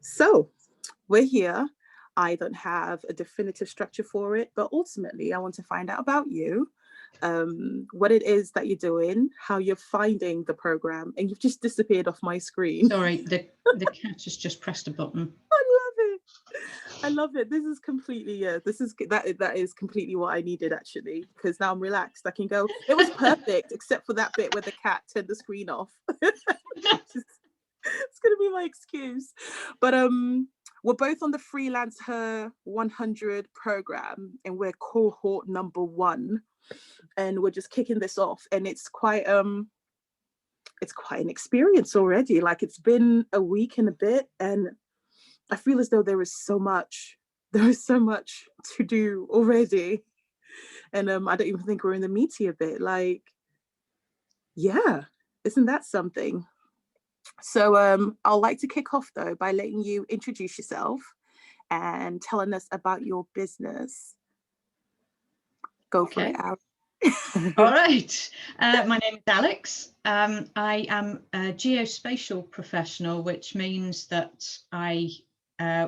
So we're here. I don't have a definitive structure for it, but ultimately I want to find out about you, what it is that you're doing, how you're finding the program, and you've just disappeared off my screen. Sorry, the cat has just pressed a button. I love it. I love it. This is completely, that is completely what I needed actually, because now I'm relaxed. I can go, it was perfect, except for that bit where the cat turned the screen off. It's gonna be my excuse. But we're both on the Freelance HER 100 program, and we're cohort number 1, and we're just kicking this off, and it's quite an experience already. Like, it's been a week and a bit, and I feel as though there is so much to do already, and I don't even think we're in the meatier bit. Like, yeah, isn't that something? So I'd like to kick off though by letting you introduce yourself and telling us about your business. Go for it, Alex. All right. My name is Alex. I am a geospatial professional, which means that I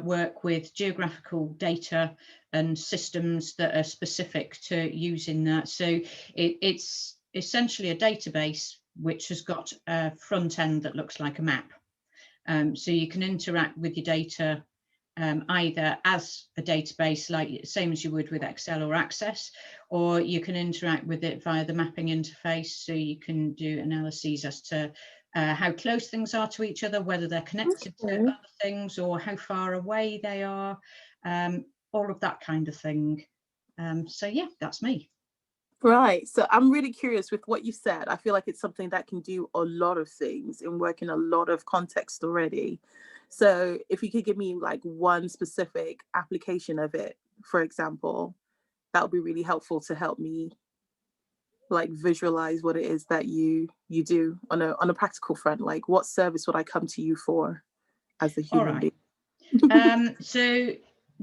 work with geographical data and systems that are specific to using that. So it's essentially a database which has got a front end that looks like a map. So you can interact with your data either as a database, like same as you would with Excel or Access, or you can interact with it via the mapping interface. So you can do analyses as to how close things are to each other, whether they're connected to other things, or how far away they are, all of that kind of thing. So yeah, that's me. Right. So I'm really curious with what you said. I feel like it's something that can do a lot of things and work in a lot of context already. So if you could give me like one specific application of it, for example, that would be really helpful to help me like visualize what it is that you do on a practical front. Like, what service would I come to you for as a human being? So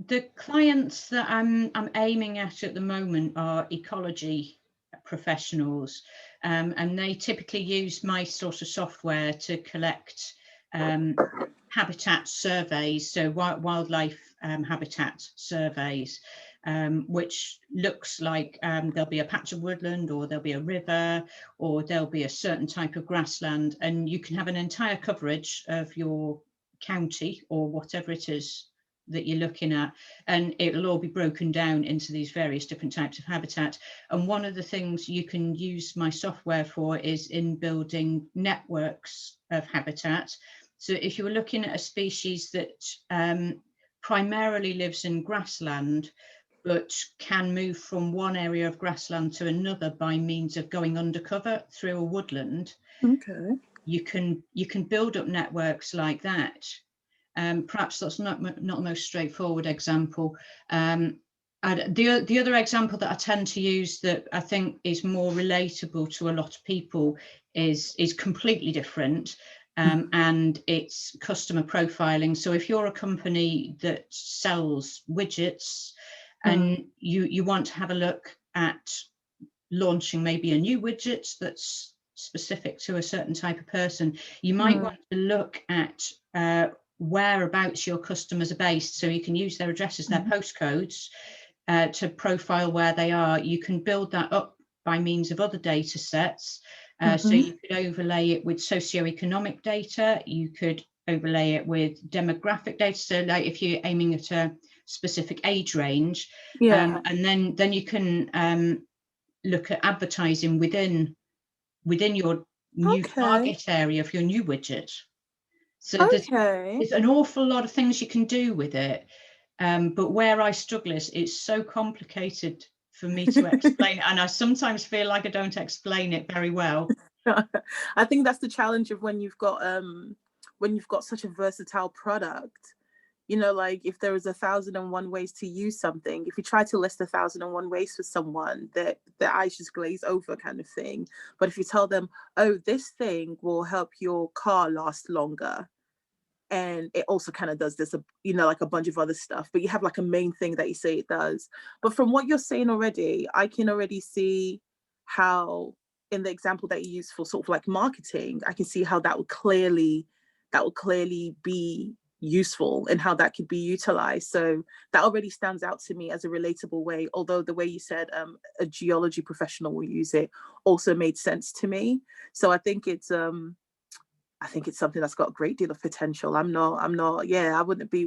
the clients that I'm aiming at the moment are ecology professionals, and they typically use my sort of software to collect habitat surveys, so wildlife habitat surveys, which looks like there'll be a patch of woodland, or there'll be a river, or there'll be a certain type of grassland, and you can have an entire coverage of your county or whatever it is that you're looking at, and it'll all be broken down into these various different types of habitat. And one of the things you can use my software for is in building networks of habitat. So if you were looking at a species that primarily lives in grassland, but can move from one area of grassland to another by means of going undercover through a woodland, you can build up networks like that. Perhaps that's not the most straightforward example. The other example that I tend to use that I think is more relatable to a lot of people is completely different, and it's customer profiling. So if you're a company that sells widgets and you want to have a look at launching maybe a new widget that's specific to a certain type of person, you might want to look at whereabouts your customers are based. So you can use their addresses, their postcodes, to profile where they are. You can build that up by means of other data sets. So you could overlay it with socioeconomic data, you could overlay it with demographic data. So like if you're aiming at a specific age range, and then you can look at advertising within your new target area for your new widget. So there's an awful lot of things you can do with it, but where I struggle is it's so complicated for me to explain, and I sometimes feel like I don't explain it very well. I think that's the challenge of when you've got such a versatile product. You know, like if there is 1,001 ways to use something, if you try to list 1,001 ways for someone, their eyes just glaze over kind of thing. But if you tell them, oh, this thing will help your car last longer, and it also kind of does this, you know, like a bunch of other stuff, but you have like a main thing that you say it does. But from what you're saying already, I can already see how, in the example that you use for sort of like marketing, I can see how that would clearly be useful and how that could be utilized. So that already stands out to me as a relatable way, although the way you said a geology professional will use it also made sense to me. So I think it's something that's got a great deal of potential. Yeah, I wouldn't be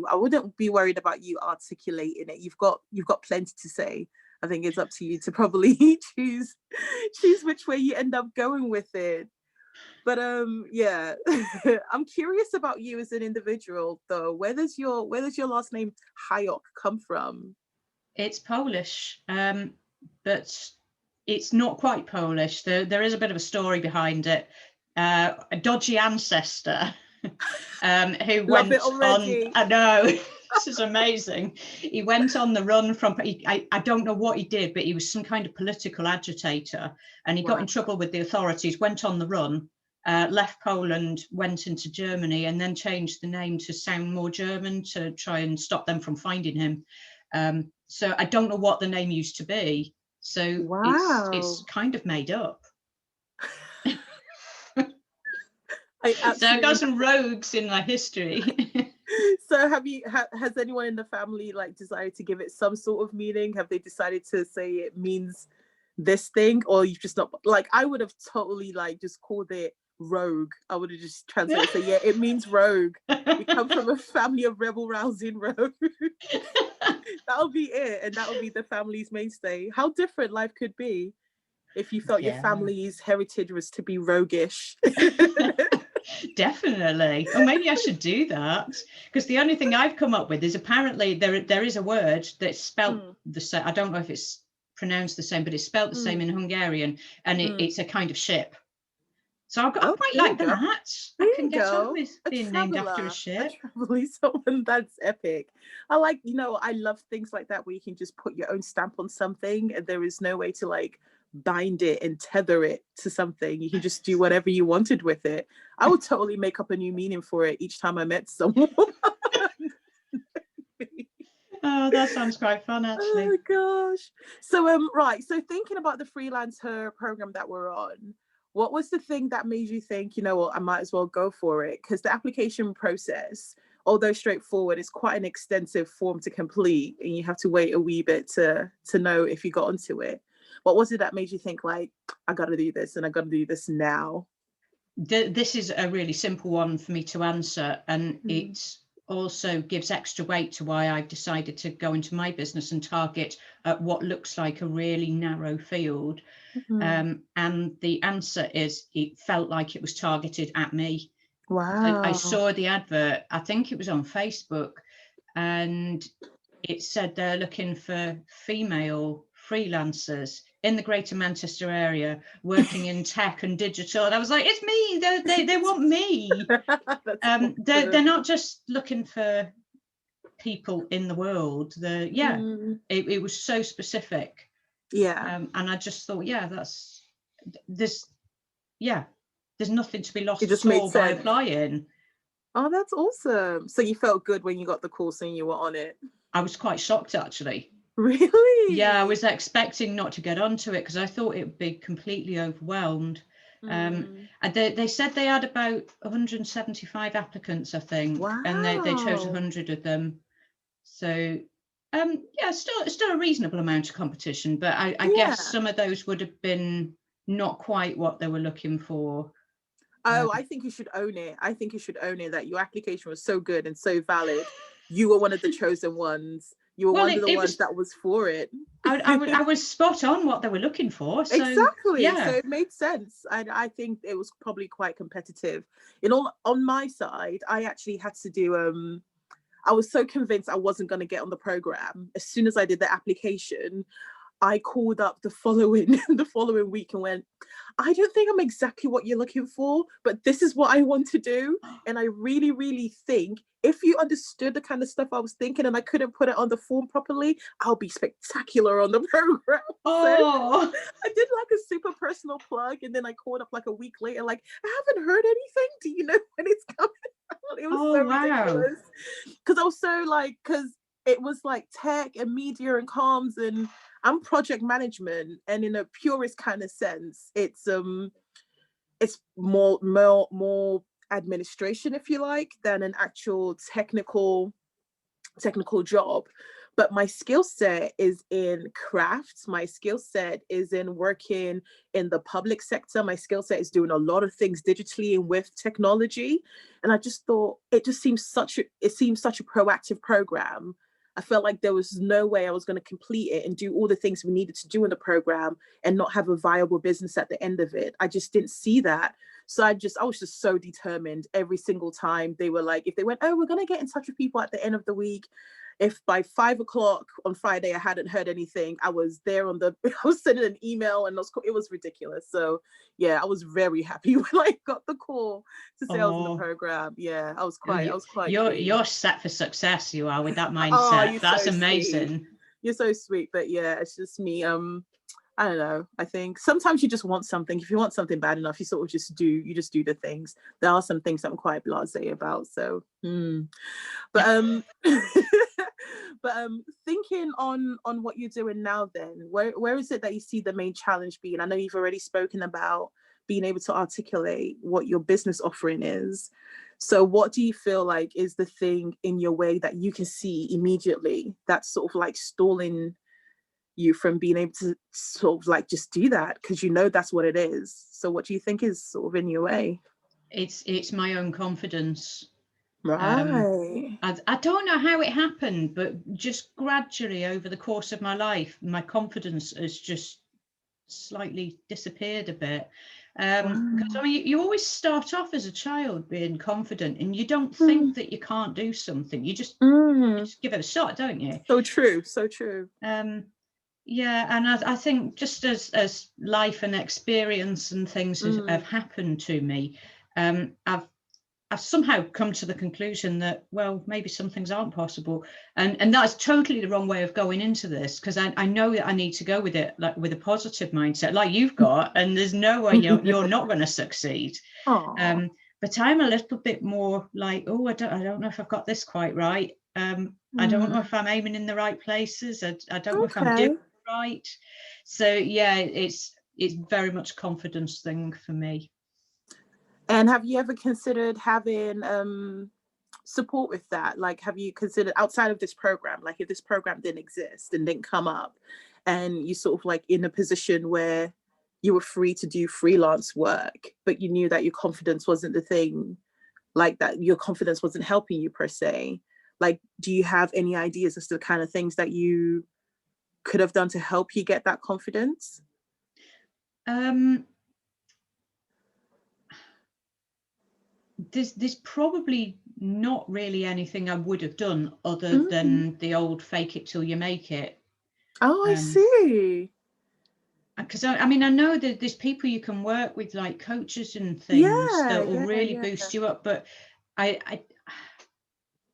worried about you articulating it. You've got plenty to say. I think it's up to you to probably choose which way you end up going with it. But yeah, I'm curious about you as an individual though. Where does your last name Hojak come from? It's Polish, but it's not quite Polish. There is a bit of a story behind it. A dodgy ancestor who Love went it already. on. I know. This is amazing. He went on the run from, I don't know what he did, but he was some kind of political agitator, and he got in trouble with the authorities, went on the run, left Poland, went into Germany, and then changed the name to sound more German to try and stop them from finding him. So I don't know what the name used to be. So it's kind of made up. So I've got some rogues in my history. So has anyone in the family like decided to give it some sort of meaning? Have they decided to say it means this thing, or you've just not, like, I would have totally like just called it rogue. I would have just translated, say, yeah, it means rogue. We come from a family of rebel rousing rogue. That'll be it, and that'll be the family's mainstay. How different life could be if you felt your family's heritage was to be roguish. Definitely. Or maybe I should do that, because the only thing I've come up with is apparently there is a word that's spelled the same. I don't know if it's pronounced the same, but it's spelled the same in Hungarian, and it's a kind kind So I quite like that. I can get on with being named after a ship. Someone, that's epic. I like, I love things like that where you can just put your own stamp on something and there is no way to like bind it and tether it to something. You can just do whatever you wanted with it. I would totally make up a new meaning for it each time I met someone. Oh, that sounds quite fun, actually. Oh gosh. So right, so thinking about the Freelance HER program that we're on, what was the thing that made you think, you know what, I might as well go for it? Because the application process, although straightforward, is quite an extensive form to complete, and you have to wait a wee bit to know if you got onto it. What was it that made you think, like, I got to do this and I got to do this now? This is a really simple one for me to answer, and it also gives extra weight to why I've decided to go into my business and target what looks like a really narrow field. And the answer is, it felt like it was targeted at me. Wow. I saw the advert, I think it was on Facebook, and it said they're looking for female freelancers in the Greater Manchester area working in tech and digital. And I was like, it's me. They want me. They're not just looking for people in the world. It was so specific. Yeah. And I just thought, there's nothing to be lost at all by applying. Oh, that's awesome. So you felt good when you got the course and you were on it? I was quite shocked, actually. Really? Yeah, I was expecting not to get onto it because I thought it would be completely overwhelmed. And they said they had about 175 applicants, I think. Wow. And they chose 100 of them. So still a reasonable amount of competition, but I guess some of those would have been not quite what they were looking for. Oh, I think you should own it. I think you should own it, that your application was so good and so valid. You were one of the chosen ones. You were one of the ones that was for it. I was spot on what they were looking for. So, exactly. Yeah. So it made sense. I think it was probably quite competitive. On my side, I actually had to do I was so convinced I wasn't going to get on the program. As soon as I did the application, I called up the following week and went, I don't think I'm exactly what you're looking for, but this is what I want to do. And I really, really think if you understood the kind of stuff I was thinking and I couldn't put it on the form properly, I'll be spectacular on the program. Oh. So I did like a super personal plug, and then I called up like a week later, like, I haven't heard anything. Do you know when it's coming out? It was ridiculous. Because I was so because it was like tech and media and comms, and I'm project management, and in a purist kind of sense, it's more administration, if you like, than an actual technical job. But my skill set is in crafts. My skill set is in working in the public sector. My skill set is doing a lot of things digitally and with technology. And I just thought it seemed such a proactive program. I felt like there was no way I was going to complete it and do all the things we needed to do in the program and not have a viable business at the end of it. I just didn't see that. So I was just so determined every single time they were like, if they went, oh, we're going to get in touch with people at the end of the week. If by 5 o'clock on Friday I hadn't heard anything, I was there I was sending an email, and it was ridiculous. So yeah, I was very happy when I got the call to say I was in the program. Yeah, I was quite you're set for success, you are, with that mindset. Oh, that's so amazing. Sweet. You're so sweet. But yeah, it's just me. I don't know. I think sometimes you just want something. If you want something bad enough, you sort of just do the things. There are some things I'm quite blasé about. So, but but thinking on what you're doing now, then where is it that you see the main challenge being? I know you've already spoken about being able to articulate what your business offering is. So what do you feel like is the thing in your way that you can see immediately that's sort of like stalling you from being able to sort of like just do that, because you know that's what it is? So what do you think is sort of in your way? It's my own confidence. Right. I don't know how it happened, but just gradually over the course of my life, my confidence has just slightly disappeared a bit. Because I mean, you always start off as a child being confident, and you don't think that you can't do something. You just give it a shot, don't you? So true. So true. Yeah, and I think just as life and experience and things have happened to me, I've somehow come to the conclusion that, well, maybe some things aren't possible, and that's totally the wrong way of going into this, because I know that I need to go with it like with a positive mindset, like you've got, and there's no way you're not going to succeed. But I'm a little bit more like, oh, I don't know if I've got this quite right. I don't know if I'm aiming in the right places. I don't know if I'm doing it right. So yeah, it's very much a confidence thing for me. And have you ever considered having support with that? Like, have you considered outside of this program, like if this program didn't exist and didn't come up, and you sort of like in a position where you were free to do freelance work, but you knew that your confidence wasn't the thing, like that your confidence wasn't helping you per se, like, do you have any ideas as to the kind of things that you could have done to help you get that confidence? There's probably not really anything I would have done other than the old fake it till you make it. Oh, I see. Because I mean, I know that there's people you can work with, like coaches and things that will really boost you up, but I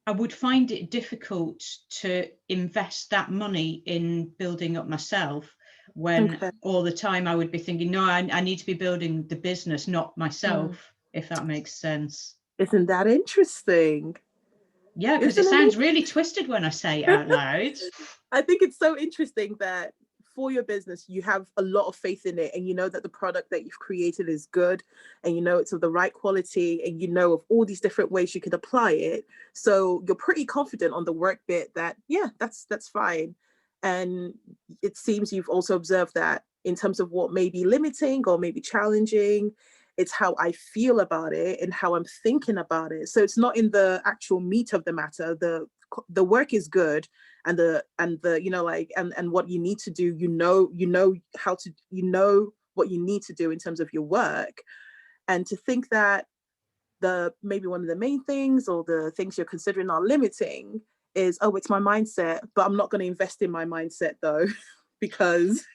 would find it difficult to invest that money in building up myself when all the time I would be thinking, no, I need to be building the business, not myself, if that makes sense. Isn't that interesting? Yeah, because it sounds really twisted when I say it out loud. I think it's so interesting that for your business, you have a lot of faith in it, and you know that the product that you've created is good, and you know it's of the right quality, and you know of all these different ways you could apply it. So you're pretty confident on the work bit that, yeah, that's fine. And it seems you've also observed that in terms of what may be limiting or maybe challenging, it's how I feel about it and how I'm thinking about it. So it's not in the actual meat of the matter. The work is good, and the you know, like, and what you need to do, you know what you need to do in terms of your work. And to think that maybe one of the main things or the things you're considering are limiting is, oh, it's my mindset, but I'm not going to invest in my mindset though, because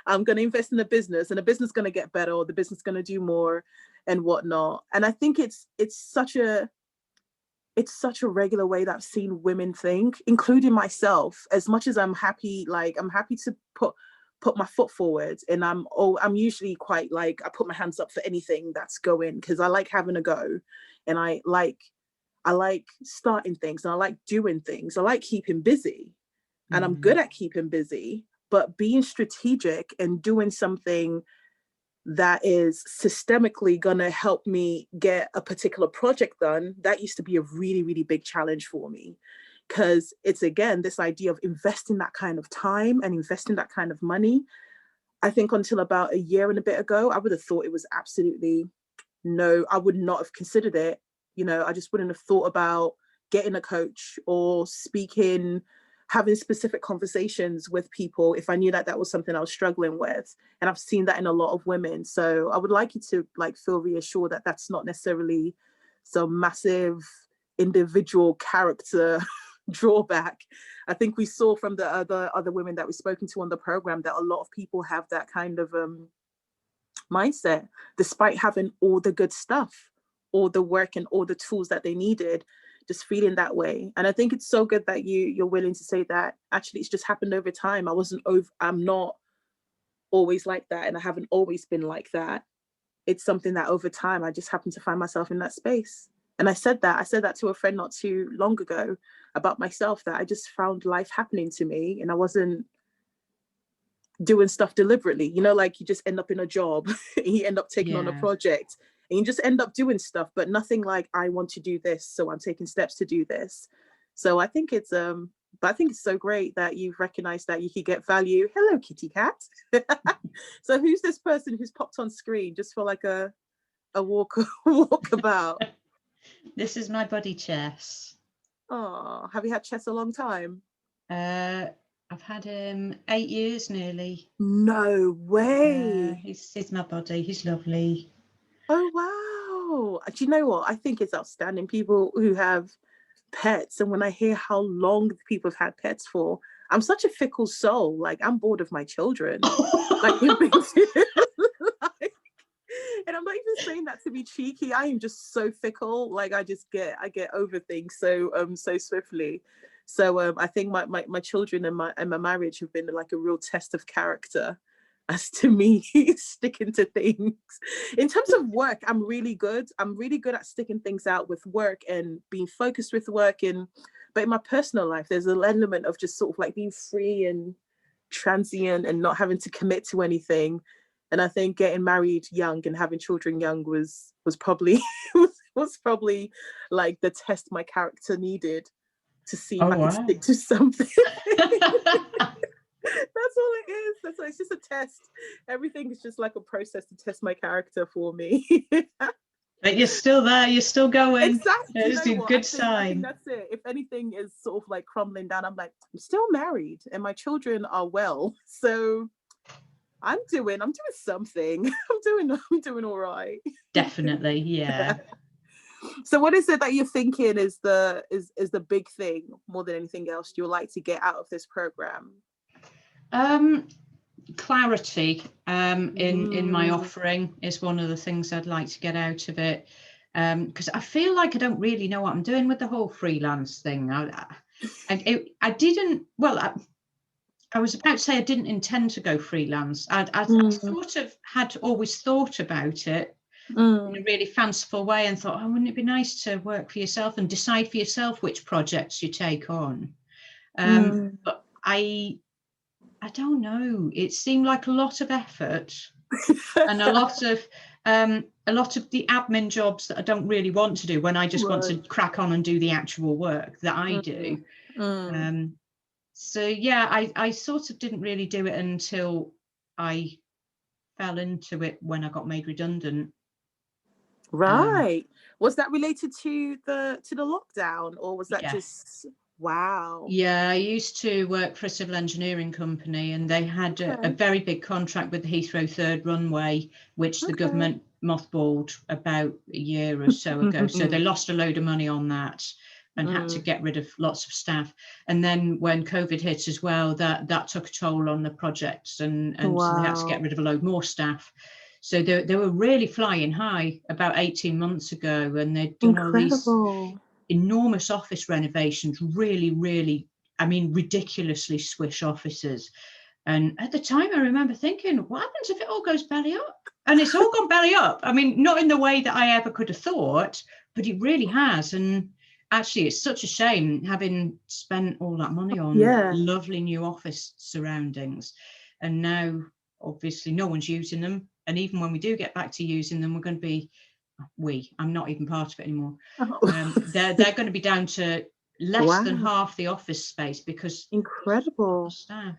I'm going to invest in a business, and the business is going to get better, or the business is going to do more and whatnot. And I think it's such a regular way that I've seen women think, including myself. As much as I'm happy to put my foot forward, and I'm usually quite like, I put my hands up for anything that's going, because I like having a go, and I like starting things, and I like doing things. I like keeping busy, and I'm good at keeping busy. But being strategic and doing something that is systemically going to help me get a particular project done, that used to be a really, really big challenge for me. Because it's, again, this idea of investing that kind of time and investing that kind of money. I think until about a year and a bit ago, I would have thought it was absolutely no, I would not have considered it. You know, I just wouldn't have thought about getting a coach or speaking, having specific conversations with people if I knew that that was something I was struggling with. And I've seen that in a lot of women. So I would like you to like feel reassured that that's not necessarily some massive individual character drawback. I think we saw from the other women that we've spoken to on the program that a lot of people have that kind of mindset, despite having all the good stuff, all the work and all the tools that they needed, just feeling that way. And I think it's so good that you're willing to say that actually it's just happened over time. I'm not always like that, and I haven't always been like that. It's something that over time I just happen to find myself in that space. And I said that to a friend not too long ago about myself, that I just found life happening to me and I wasn't doing stuff deliberately. You know, like you just end up in a job and you end up taking on a project and you just end up doing stuff, but nothing like, I want to do this, so I'm taking steps to do this. So I think it's but I think it's so great that you've recognized that you could get value. Hello, kitty cat. So who's this person who's popped on screen just for like a walkabout? This is my buddy Chess. Oh, have you had Chess a long time? I've had him 8 years nearly. No way. He's my buddy. He's lovely. Oh, wow. Do you know what? I think it's outstanding, people who have pets. And when I hear how long people have had pets for, I'm such a fickle soul. Like, I'm bored of my children. Like, and I'm not even saying that to be cheeky. I am just so fickle. Like, I get over things so swiftly. So I think my children and my marriage have been like a real test of character as to me sticking to things. In terms of work, I'm really good at sticking things out with work and being focused with work. But in my personal life, there's an element of just sort of like being free and transient and not having to commit to anything. And I think getting married young and having children young was probably was probably like the test my character needed to see if I could stick to something. That's all it is. It's just a test. Everything is just like a process to test my character for me. But you're still there. You're still going. Exactly. It's a good sign. I think that's it. If anything is sort of like crumbling down, I'm like, I'm still married and my children are well. So I'm doing something. I'm doing all right. Definitely, yeah. So what is it that you're thinking is the big thing more than anything else you would like to get out of this program? Clarity in my offering is one of the things I'd like to get out of it, because I feel like I don't really know what I'm doing with the whole freelance thing. I didn't. Well, I was about to say I didn't intend to go freelance. I sort of had always thought about it in a really fanciful way and thought, oh, wouldn't it be nice to work for yourself and decide for yourself which projects you take on? But I don't know. It seemed like a lot of effort and a lot of the admin jobs that I don't really want to do when I just want to crack on and do the actual work that I do. So yeah, I sort of didn't really do it until I fell into it when I got made redundant. Right. Was that related to the lockdown, or was that just wow? Yeah, I used to work for a civil engineering company, and they had a very big contract with the Heathrow third runway, which the government mothballed about a year or so ago. So they lost a load of money on that and had to get rid of lots of staff. And then when COVID hit as well, that took a toll on the projects, and so they had to get rid of a load more staff. So they were really flying high about 18 months ago, and they'd done all these enormous office renovations, really, I mean, ridiculously swish offices. And at the time, I remember thinking, what happens if it all goes belly up? And it's all gone belly up. I mean, not in the way that I ever could have thought, but it really has. And actually, it's such a shame having spent all that money on lovely new office surroundings. And now obviously no one's using them. And even when we do get back to using them, we're going to be, I'm not even part of it anymore. They're going to be down to less than half the office space because incredible staff.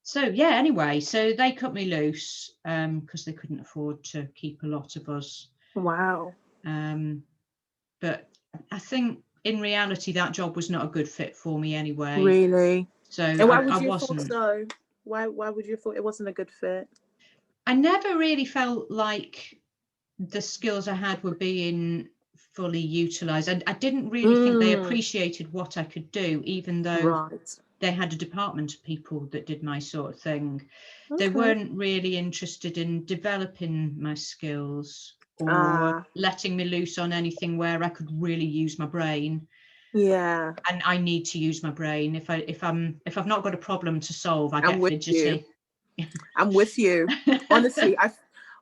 So yeah, anyway, so they cut me loose because they couldn't afford to keep a lot of us. Wow. But I think in reality that job was not a good fit for me anyway. Really? So and why would I you wasn't. Thought so? Why would you have thought it wasn't a good fit? I never really felt like the skills I had were being fully utilized. I didn't really think they appreciated what I could do, even though they had a department of people that did my sort of thing. Okay. They weren't really interested in developing my skills or letting me loose on anything where I could really use my brain. Yeah. And I need to use my brain. If I've not got a problem to solve, I get fidgety. I'm with you. Honestly,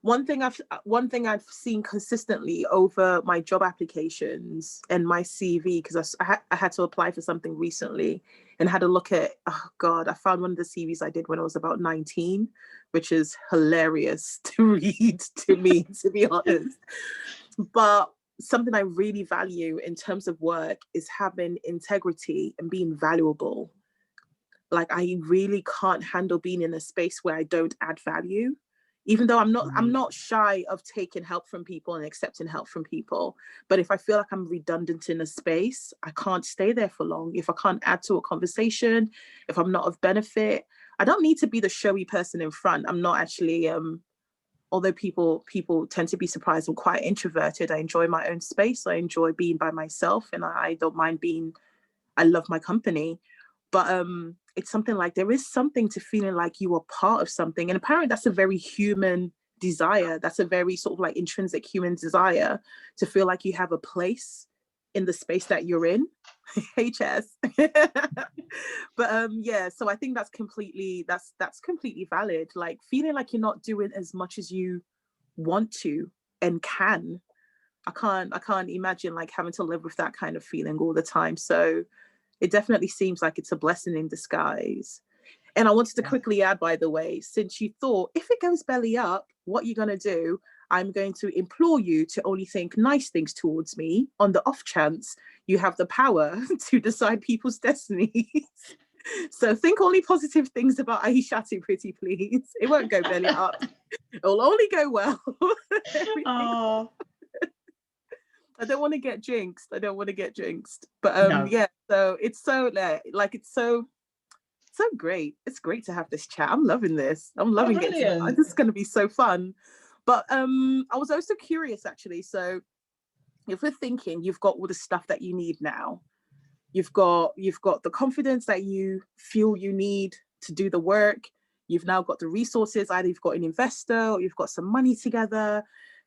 one thing I've seen consistently over my job applications and my CV, because I had to apply for something recently and had a look at, oh God, I found one of the CVs I did when I was about 19, which is hilarious to read to me, to be honest. But something I really value in terms of work is having integrity and being valuable. Like, I really can't handle being in a space where I don't add value, even though I'm not shy of taking help from people and accepting help from people. But if I feel like I'm redundant in a space, I can't stay there for long. If I can't add to a conversation, if I'm not of benefit, I don't need to be the showy person in front. I'm not actually, although people tend to be surprised, I'm quite introverted. I enjoy my own space. I enjoy being by myself, and I don't mind I love my company. But it's something like, there is something to feeling like you are part of something. And apparently that's a very human desire. That's a very sort of like intrinsic human desire to feel like you have a place in the space that you're in. HS. But yeah, so I think that's completely valid. Like, feeling like you're not doing as much as you want to and can. I can't imagine like having to live with that kind of feeling all the time. So it definitely seems like it's a blessing in disguise. And I wanted to quickly add, by the way, since you thought, if it goes belly up, what you're going to do, I'm going to implore you to only think nice things towards me on the off chance you have the power to decide people's destinies. So think only positive things about Aishatu, pretty please. It won't go belly up. It'll only go well. Oh. I don't want to get jinxed. But no. Yeah, so it's so like it's so great. It's great to have this chat. I'm loving this. I'm loving it. This is going to be so fun. But I was also curious, actually. So if we're thinking you've got all the stuff that you need now, you've got the confidence that you feel you need to do the work. You've now got the resources. Either you've got an investor or you've got some money together.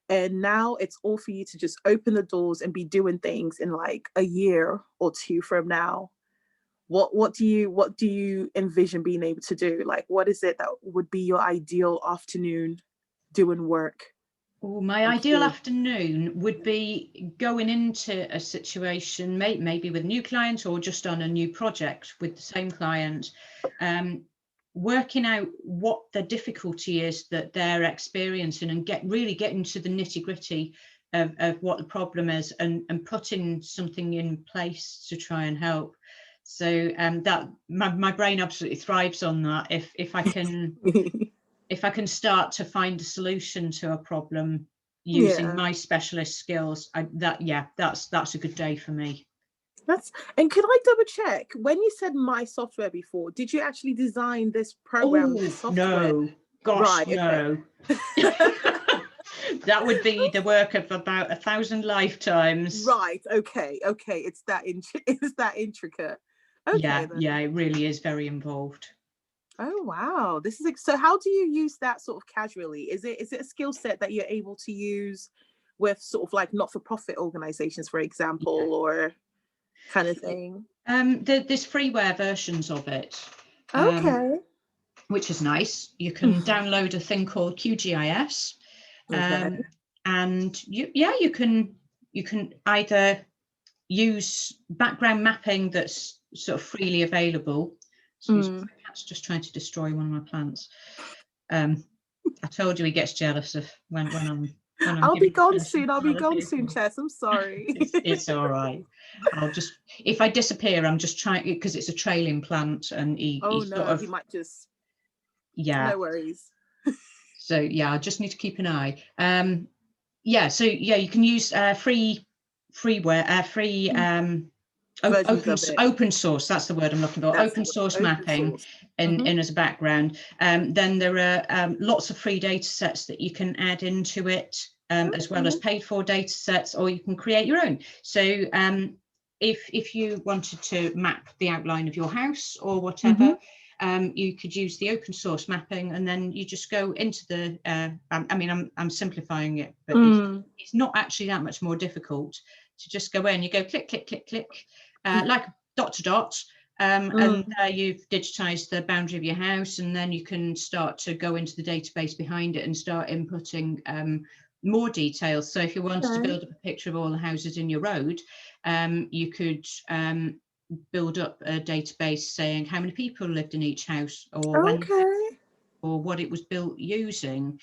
And now it's all for you to just open the doors and be doing things in like a year or two from now. What do you envision being able to do? Like, what is it that would be your ideal afternoon doing work? Oh, my ideal afternoon would be going into a situation, maybe with a new client or just on a new project with the same client, working out what the difficulty is that they're experiencing and really getting to the nitty-gritty of what the problem is and putting something in place to try and help. So that my brain absolutely thrives on that. If I can if I can start to find a solution to a problem using my specialist skills, that's a good day for me. And could I double check, when you said my software before, did you actually design this program? This software? No, gosh, right, no. Okay. That would be the work of about 1,000 lifetimes. Right. Okay. It's that intricate. Okay, yeah, it really is very involved. Oh wow, this is so. How do you use that sort of casually? Is it a skill set that you're able to use with sort of like not-for-profit organizations, for example, or kind of thing? There's freeware versions of it. Okay. Which is nice. You can download a thing called QGIS, and you can either use background mapping that's sort of freely available. Excuse me, my cat's just trying to destroy one of my plants. I told you he gets jealous of when I'm I'll be giving gone professional soon. I'll be gone qualities. soon, Chess. I'm sorry. It's all right. I'll just, if I disappear, I'm just trying, because it's a trailing plant, and he Oh sort no, of, he might just. yeah. No worries. So yeah, I just need to keep an eye. Yeah, so yeah, you can use open source, that's the word I'm looking for. Open source mapping in as a background. Then there are lots of free data sets that you can add into it, as well as paid for data sets, or you can create your own. So if you wanted to map the outline of your house or whatever, you could use the open source mapping, and then you just go into the, I mean, I'm simplifying it, but it's not actually that much more difficult to just go in. You go click, click, click, click, like dot to dot, and you've digitized the boundary of your house, and then you can start to go into the database behind it and start inputting more details. So if you wanted to build up a picture of all the houses in your road, you could build up a database saying how many people lived in each house, or when, or what it was built using.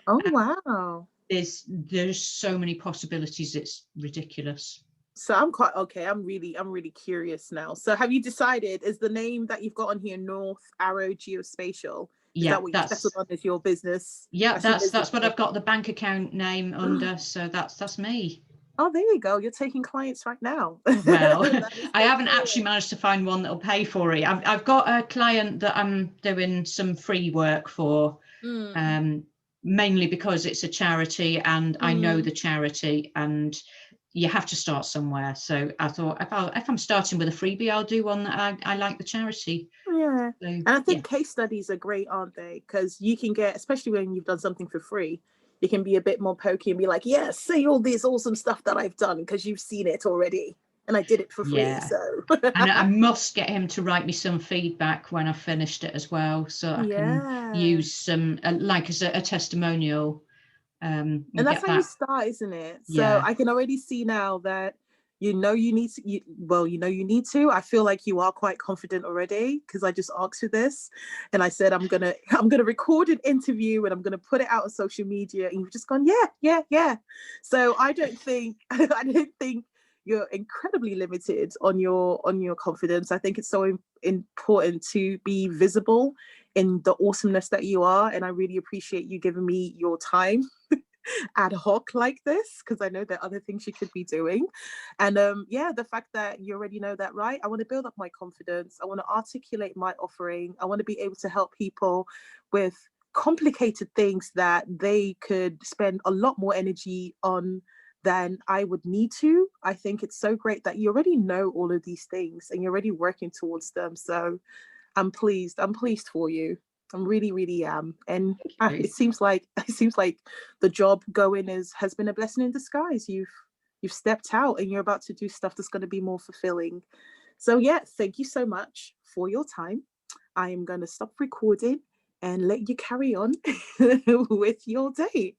Oh wow. There's so many possibilities, it's ridiculous. So I'm quite okay. I'm really curious now. So have you decided, is the name that you've got on here North Arrow Geospatial? Is that what you settled on as your business? Yeah, that's what I've got the bank account name under. So that's me. Oh, there you go. You're taking clients right now. Well, I haven't actually managed to find one that'll pay for it. I've got a client that I'm doing some free work for, mainly because it's a charity, and I know the charity, and you have to start somewhere. So I thought, if I'm starting with a freebie, I'll do one that I like the charity. Yeah. So, and I think case studies are great, aren't they? Because you can get, especially when you've done something for free, you can be a bit more pokey and be like, yeah, say all this awesome stuff that I've done, because you've seen it already and I did it for free. So and I must get him to write me some feedback when I've finished it as well, so I can use some like as a testimonial. And that's how you start, isn't it? So I can already see now that you need to. I feel like you are quite confident already, because I just asked you this and I said I'm gonna record an interview and I'm gonna put it out on social media, and you've just gone yeah. So I don't think you're incredibly limited on your confidence. I think it's so important to be visible in the awesomeness that you are, and I really appreciate you giving me your time ad hoc like this, because I know there are other things you could be doing. And the fact that you already know that, right? I want to build up my confidence. I want to articulate my offering. I want to be able to help people with complicated things that they could spend a lot more energy on than I would need to. I think it's so great that you already know all of these things and you're already working towards them. So I'm pleased for you. I'm really am. And it seems like the job going has been a blessing in disguise. You've stepped out and you're about to do stuff that's going to be more fulfilling. So thank you so much for your time. I am going to stop recording and let you carry on with your day.